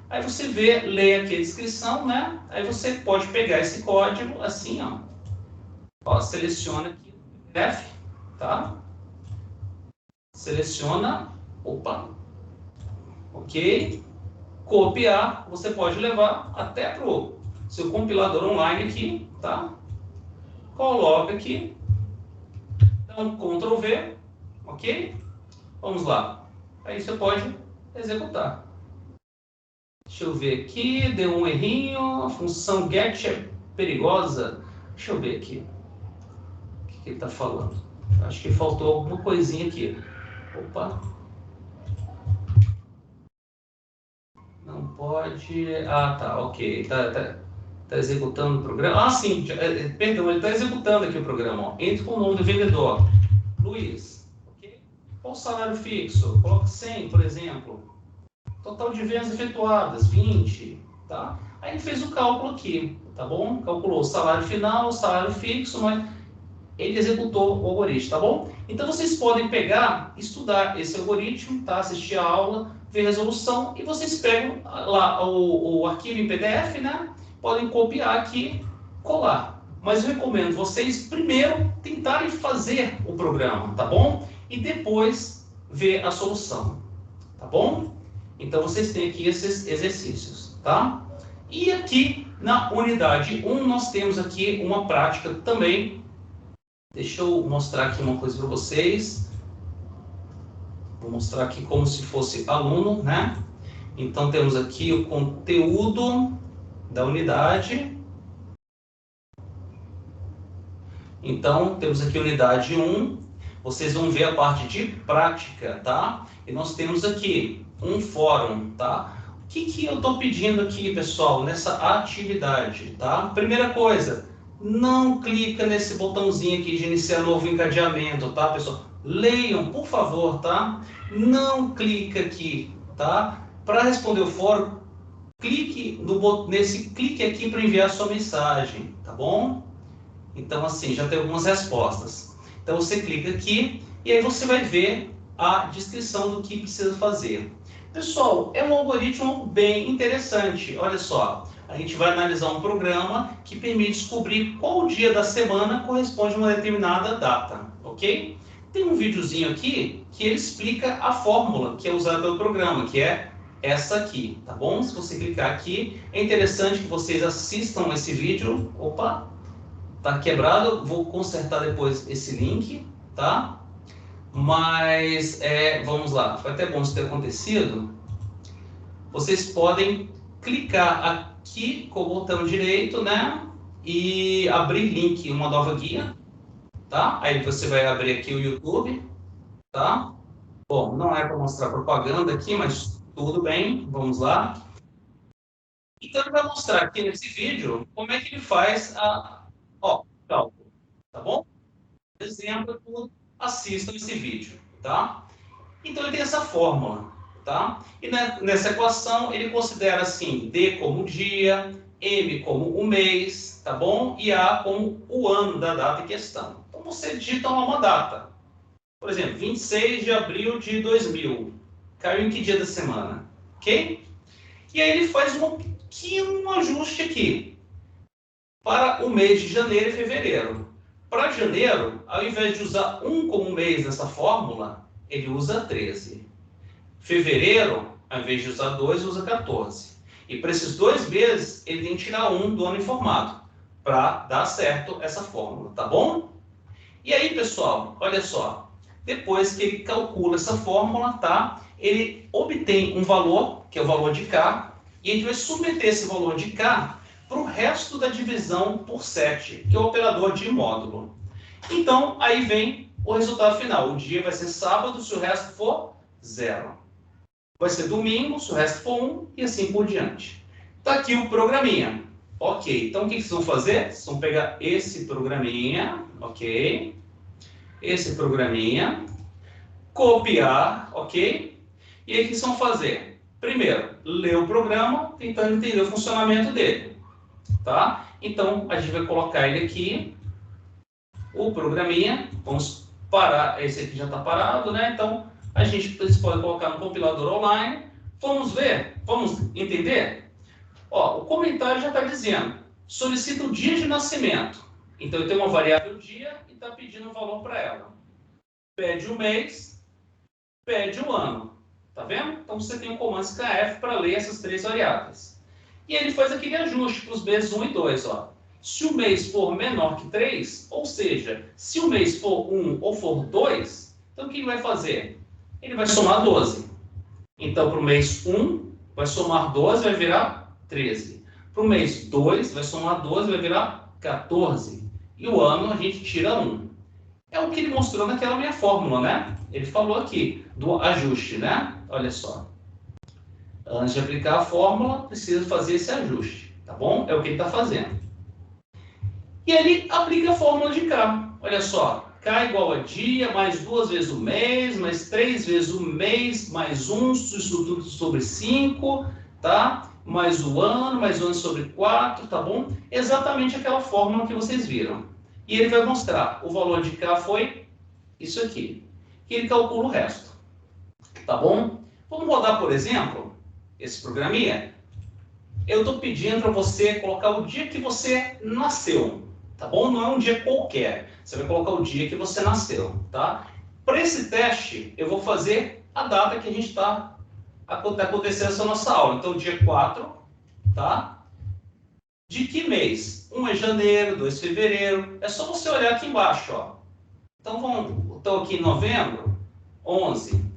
Aí você vê, lê aqui a descrição, né? Aí você pode pegar esse código assim, ó. Ó, seleciona aqui o PDF, tá? Seleciona, opa, ok? Copiar, você pode levar até para o seu compilador online aqui, tá? Coloca aqui, então Ctrl V, ok? Vamos lá. Aí você pode executar. Deixa eu ver aqui, deu um errinho, a função get é perigosa. Deixa eu ver aqui. O que ele está falando? Acho que faltou alguma coisinha aqui. Opa. Não pode... Ah, tá, ok. Tá executando o programa. Ah, sim, perdão, ele está executando aqui o programa. Ó. Entre com o nome do vendedor. Luiz. Okay? Qual o salário fixo? Coloque 100, por exemplo. Total de vendas efetuadas, 20. Tá? Aí ele fez o cálculo aqui, tá bom? Calculou o salário final, o salário fixo, mas ele executou o algoritmo, tá bom? Então vocês podem pegar, estudar esse algoritmo, tá? Assistir a aula, ver a resolução, e vocês pegam lá o arquivo em PDF, né? Podem copiar aqui, colar. Mas eu recomendo vocês primeiro tentarem fazer o programa, tá bom? E depois ver a solução, tá bom? Então vocês têm aqui esses exercícios, tá? E aqui na unidade 1 nós temos aqui uma prática também. Deixa eu mostrar aqui uma coisa para vocês. Vou mostrar aqui como se fosse aluno, né? Então temos aqui o conteúdo da unidade. Então temos aqui a unidade 1. Vocês vão ver a parte de prática, tá? E nós temos aqui um fórum, tá? O que eu estou pedindo aqui, pessoal, nessa atividade, tá? Primeira coisa, não clica nesse botãozinho aqui de iniciar novo encadeamento, tá, pessoal? Leiam, por favor, tá? Não clica aqui, tá? Para responder o fórum, clique nesse clique aqui para enviar sua mensagem, tá bom? Então, assim, já tem algumas respostas. Então, você clica aqui e aí você vai ver a descrição do que precisa fazer. Pessoal, é um algoritmo bem interessante. Olha só, a gente vai analisar um programa que permite descobrir qual dia da semana corresponde a uma determinada data, ok? Tem um videozinho aqui que ele explica a fórmula que é usada pelo programa, que é essa aqui, tá bom? Se você clicar aqui, é interessante que vocês assistam esse vídeo. Opa, tá quebrado, vou consertar depois esse link, tá? Mas, vamos lá, foi até bom isso ter acontecido. Vocês podem clicar aqui com o botão direito, né? e abrir link em uma nova guia, tá? Aí você vai abrir aqui o YouTube, tá? Bom, não é para mostrar propaganda aqui, mas tudo bem, vamos lá. Então ele vai mostrar aqui nesse vídeo como é que ele faz cálculo, tá bom? Exemplo, tudo, assistam esse vídeo, tá? Então ele tem essa fórmula, tá? E nessa equação ele considera assim, D como dia, M como o mês, tá bom? E A como o ano da data em questão. Então você digita lá uma data. Por exemplo, 26 de abril de 2000. Caiu em que dia da semana? Ok? E aí ele faz um pequeno ajuste aqui para o mês de janeiro e fevereiro. Para janeiro, ao invés de usar 1 como mês nessa fórmula, ele usa 13. Fevereiro, ao invés de usar 2, usa 14. E para esses 2 meses, ele tem que tirar 1 do ano informado, para dar certo essa fórmula, tá bom? E aí, pessoal, olha só. Depois que ele calcula essa fórmula, tá? Ele obtém um valor, que é o valor de K, e a gente vai submeter esse valor de K para o resto da divisão por 7, que é o operador de módulo. Então, aí vem o resultado final. O dia vai ser sábado se o resto for 0. Vai ser domingo se o resto for 1 e assim por diante. Está aqui o programinha. Ok, então o que vocês vão fazer? Vocês vão pegar esse programinha, ok? Esse programinha, copiar, ok? E aí o que vocês vão fazer? Primeiro, ler o programa, tentando entender o funcionamento dele, tá? Então, a gente vai colocar ele aqui, o programinha, vamos parar, esse aqui já está parado, né? Então, a gente pode colocar no compilador online, vamos ver, vamos entender? Ó, o comentário já está dizendo, solicita o dia de nascimento. Então, eu tenho uma variável dia e está pedindo um valor para ela. Pede o mês, pede o ano. Tá vendo? Então, você tem o comando SKF para ler essas 3 variáveis. E ele faz aquele ajuste para os meses 1 e 2, ó. Se o mês for menor que 3, ou seja, se o mês for 1 ou for 2, então o que ele vai fazer? Ele vai somar 12. Então, para o mês 1, vai somar 12, vai virar 13. Para o mês 2, vai somar 12, vai virar 14. E o ano, a gente tira 1. É o que ele mostrou naquela minha fórmula, né? Ele falou aqui do ajuste, né? Olha só. Antes de aplicar a fórmula, precisa fazer esse ajuste, tá bom? É o que ele está fazendo. E ele aplica a fórmula de K. Olha só, K igual a dia, mais 2 vezes o mês, mais 3 vezes o mês, mais 1, isso tudo sobre 5, tá? Mais o ano sobre 4, tá bom? Exatamente aquela fórmula que vocês viram. E ele vai mostrar, o valor de K foi isso aqui. E ele calcula o resto, tá bom? Vamos rodar, por exemplo, esse programinha. Eu estou pedindo para você colocar o dia que você nasceu, tá bom? Não é um dia qualquer. Você vai colocar o dia que você nasceu, tá? Para esse teste, eu vou fazer a data que a gente está acontecendo essa nossa aula. Então, dia 4, tá? De que mês? 1 é janeiro, 2 é fevereiro. É só você olhar aqui embaixo, ó. Então, estou aqui em novembro, 11.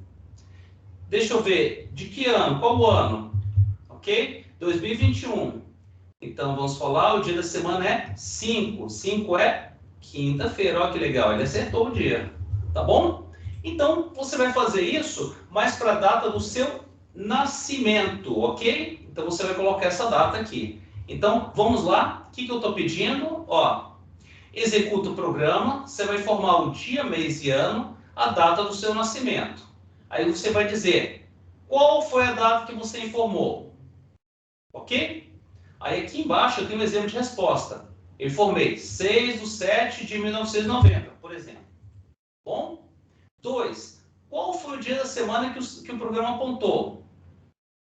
Deixa eu ver, de que ano? Qual o ano? Ok? 2021. Então, vamos falar, o dia da semana é 5. 5 é quinta-feira. Olha que legal, ele acertou o dia. Tá bom? Então, você vai fazer isso mais para a data do seu nascimento, ok? Então, você vai colocar essa data aqui. Então, vamos lá. O que eu estou pedindo? Ó, executa o programa, você vai informar o dia, mês e ano, a data do seu nascimento. Aí você vai dizer, qual foi a data que você informou? Ok? Aí aqui embaixo eu tenho um exemplo de resposta. Eu informei 6/7/1990, por exemplo. Bom? 2. Qual foi o dia da semana que o programa apontou?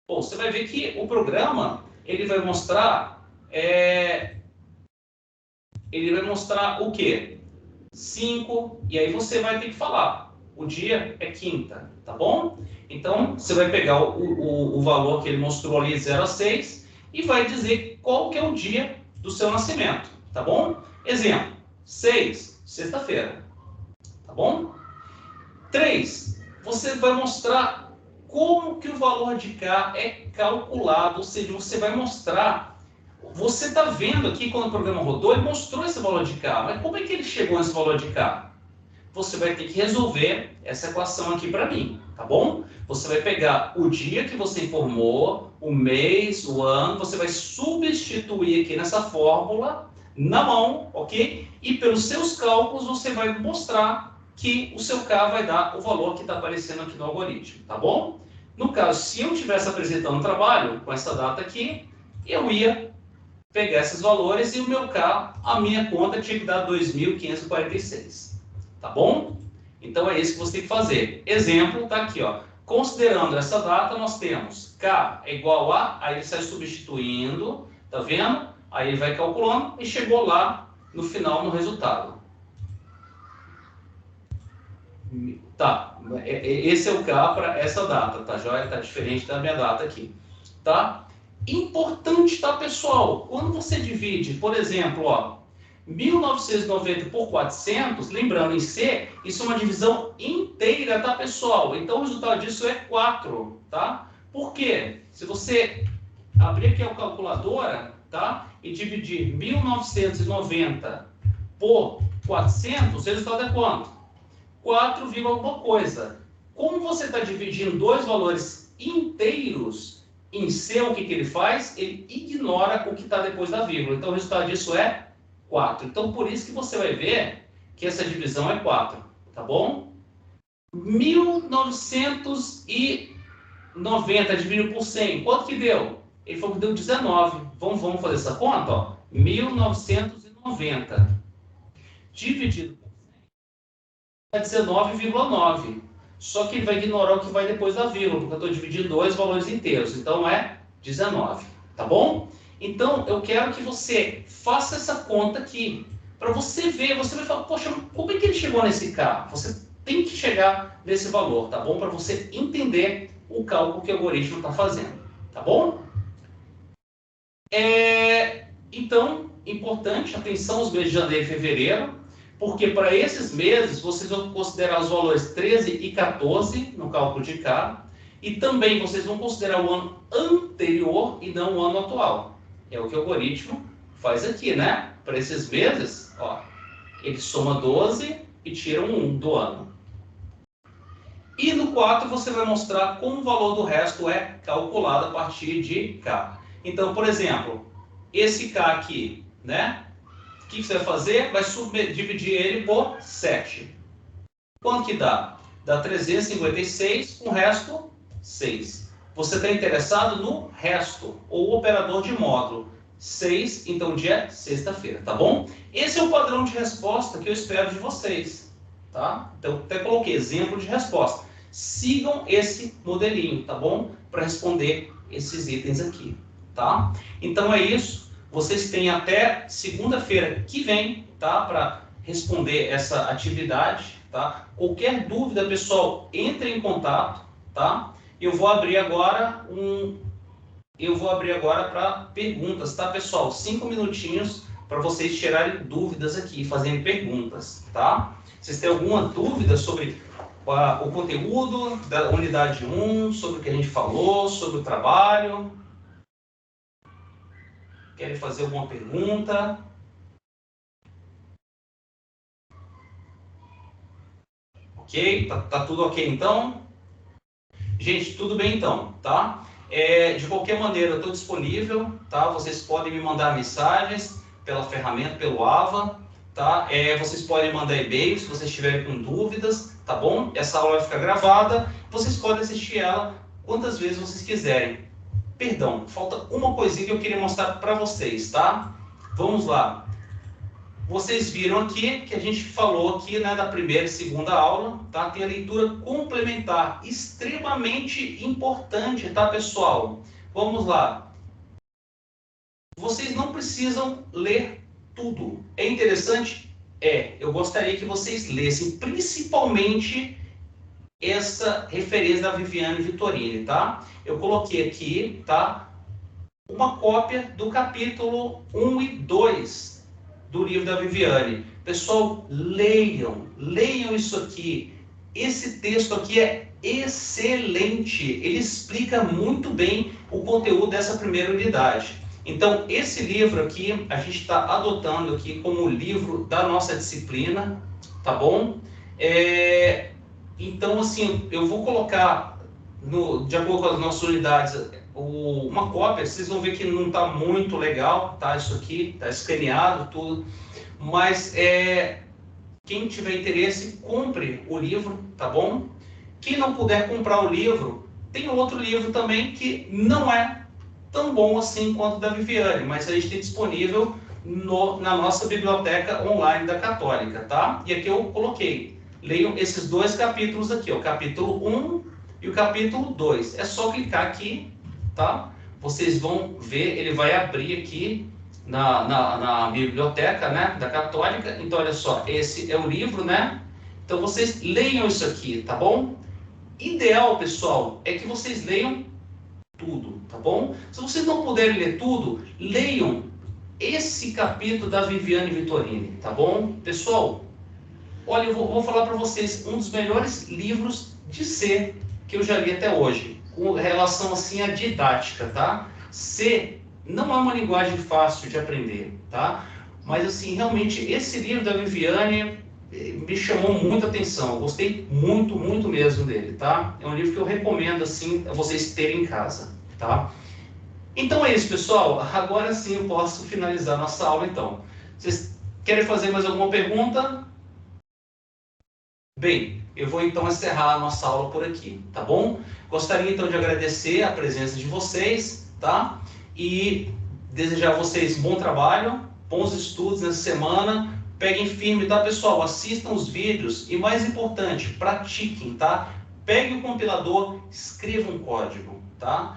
Bom, você vai ver que o programa ele vai mostrar o quê? 5, e aí você vai ter que falar. O dia é quinta, tá bom? Então, você vai pegar o valor que ele mostrou ali, 0 a 6, e vai dizer qual que é o dia do seu nascimento, tá bom? Exemplo, 6, sexta-feira, tá bom? 3, você vai mostrar como que o valor de K é calculado, ou seja, você vai mostrar você está vendo aqui, quando o programa rodou, ele mostrou esse valor de K. Mas como é que ele chegou nesse valor de K? Você vai ter que resolver essa equação aqui para mim, tá bom? Você vai pegar o dia que você informou, o mês, o ano, você vai substituir aqui nessa fórmula na mão, ok? E pelos seus cálculos você vai mostrar que o seu K vai dar o valor que está aparecendo aqui no algoritmo, tá bom? No caso, se eu estivesse apresentando um trabalho com essa data aqui, eu ia pegar esses valores e o meu K, a minha conta tinha que dar 2.546. Tá bom? Então é isso que você tem que fazer. Exemplo, tá aqui, ó. Considerando essa data, nós temos K é igual a, aí ele sai substituindo, tá vendo? Aí ele vai calculando e chegou lá no final no resultado. Tá, esse é o K para essa data, tá joia? Tá diferente da minha data aqui, tá? Importante, tá, pessoal? Quando você divide, por exemplo, ó, 1990 por 400, lembrando em C, isso é uma divisão inteira, tá, pessoal? Então o resultado disso é 4, tá? Por quê? Se você abrir aqui a calculadora, tá? E dividir 1990 por 400, o resultado é quanto? 4, alguma coisa. Como você está dividindo dois valores inteiros em C, o que ele faz? Ele ignora o que está depois da vírgula. Então o resultado disso é 4. Então, por isso que você vai ver que essa divisão é 4, tá bom? 1990 dividido por 100, quanto que deu? Ele falou que deu 19. Vamos fazer essa conta, ó. 1990 dividido por 100 é 19,9. Só que ele vai ignorar o que vai depois da vírgula, porque eu estou dividindo dois valores inteiros. Então, é 19, tá bom? Então, eu quero que você faça essa conta aqui, para você ver, você vai falar, poxa, como é que ele chegou nesse K? Você tem que chegar nesse valor, tá bom? Para você entender o cálculo que o algoritmo está fazendo, tá bom? Então, importante, atenção aos meses de janeiro e fevereiro, porque para esses meses, vocês vão considerar os valores 13 e 14 no cálculo de K, e também vocês vão considerar o ano anterior e não o ano atual. É o que o algoritmo faz aqui, né? Para esses meses, ó, ele soma 12 e tira um 1 do ano. E no 4 você vai mostrar como o valor do resto é calculado a partir de K. Então, por exemplo, esse K aqui, né? O que você vai fazer? Vai dividir ele por 7. Quanto que dá? Dá 356, o resto 6. Você está interessado no resto, ou operador de módulo. 6, então dia é sexta-feira, tá bom? Esse é o padrão de resposta que eu espero de vocês, tá? Então, até coloquei exemplo de resposta. Sigam esse modelinho, tá bom? Para responder esses itens aqui, tá? Então é isso. Vocês têm até segunda-feira que vem, tá? Para responder essa atividade, tá? Qualquer dúvida, pessoal, entre em contato, tá? Eu vou abrir agora para perguntas, tá, pessoal? 5 minutinhos para vocês tirarem dúvidas aqui, fazerem perguntas, tá? Vocês têm alguma dúvida sobre o conteúdo da unidade 1, sobre o que a gente falou, sobre o trabalho? Querem fazer alguma pergunta? Ok? Tá tudo ok então? Gente, tudo bem então, tá? De qualquer maneira, eu estou disponível, tá? Vocês podem me mandar mensagens pela ferramenta, pelo AVA, tá? Vocês podem mandar e-mail se vocês estiverem com dúvidas, tá bom? Essa aula vai ficar gravada, vocês podem assistir ela quantas vezes vocês quiserem. Perdão, falta uma coisinha que eu queria mostrar para vocês, tá? Vamos lá. Vocês viram aqui que a gente falou aqui, né, da primeira e segunda aula, tá? Tem a leitura complementar, extremamente importante, tá, pessoal? Vamos lá. Vocês não precisam ler tudo. É interessante? Eu gostaria que vocês lessem, principalmente essa referência da Viviane Vittorini, tá? Eu coloquei aqui, tá? Uma cópia do capítulo 1 e 2 do livro da Viviane. Pessoal, leiam isso aqui. Esse texto aqui é excelente. Ele explica muito bem o conteúdo dessa primeira unidade. Então, esse livro aqui, a gente está adotando aqui como livro da nossa disciplina, tá bom? Então, assim, eu vou colocar, de acordo com as nossas unidades, uma cópia. Vocês vão ver que não está muito legal, tá? Isso aqui, está escaneado, tudo. Mas, quem tiver interesse, compre o livro, tá bom? Quem não puder comprar o livro, tem outro livro também que não é tão bom assim quanto o da Viviane, mas a gente tem disponível na nossa biblioteca online da Católica, tá? E aqui eu coloquei, leiam esses 2 capítulos aqui, o capítulo 1 e o capítulo 2. É só clicar aqui, tá? Vocês vão ver, ele vai abrir aqui na biblioteca, né, da Católica. Então, olha só, esse é o livro, né? Então, vocês leiam isso aqui, tá bom? Ideal, pessoal, é que vocês leiam tudo, tá bom? Se vocês não puderem ler tudo, leiam esse capítulo da Viviane Vittorini, tá bom? Pessoal, olha, eu vou falar para vocês um dos melhores livros de C que eu já li até hoje, com relação assim à didática, tá? C não é uma linguagem fácil de aprender, tá? Mas assim, realmente, esse livro da Viviane me chamou muita atenção. Eu gostei muito, muito mesmo dele, tá? É um livro que eu recomendo, assim, a vocês terem em casa, tá? Então é isso, pessoal. Agora sim eu posso finalizar nossa aula, então. Vocês querem fazer mais alguma pergunta? Bem, eu vou então encerrar a nossa aula por aqui, tá bom? Gostaria então de agradecer a presença de vocês, tá? E desejar a vocês bom trabalho, bons estudos nessa semana. Peguem firme, tá, pessoal? Assistam os vídeos e, mais importante, pratiquem, tá? Peguem o compilador, escrevam um código, tá?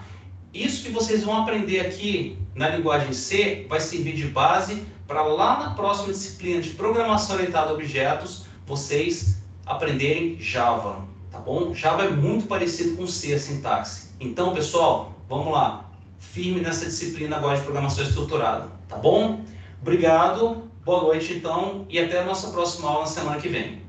Isso que vocês vão aprender aqui na linguagem C vai servir de base para lá na próxima disciplina de programação orientada a objetos, vocês aprenderem Java, tá bom? Java é muito parecido com C, a sintaxe. Então, pessoal, vamos lá. Firme nessa disciplina agora de programação estruturada, tá bom? Obrigado, boa noite então, e até a nossa próxima aula na semana que vem.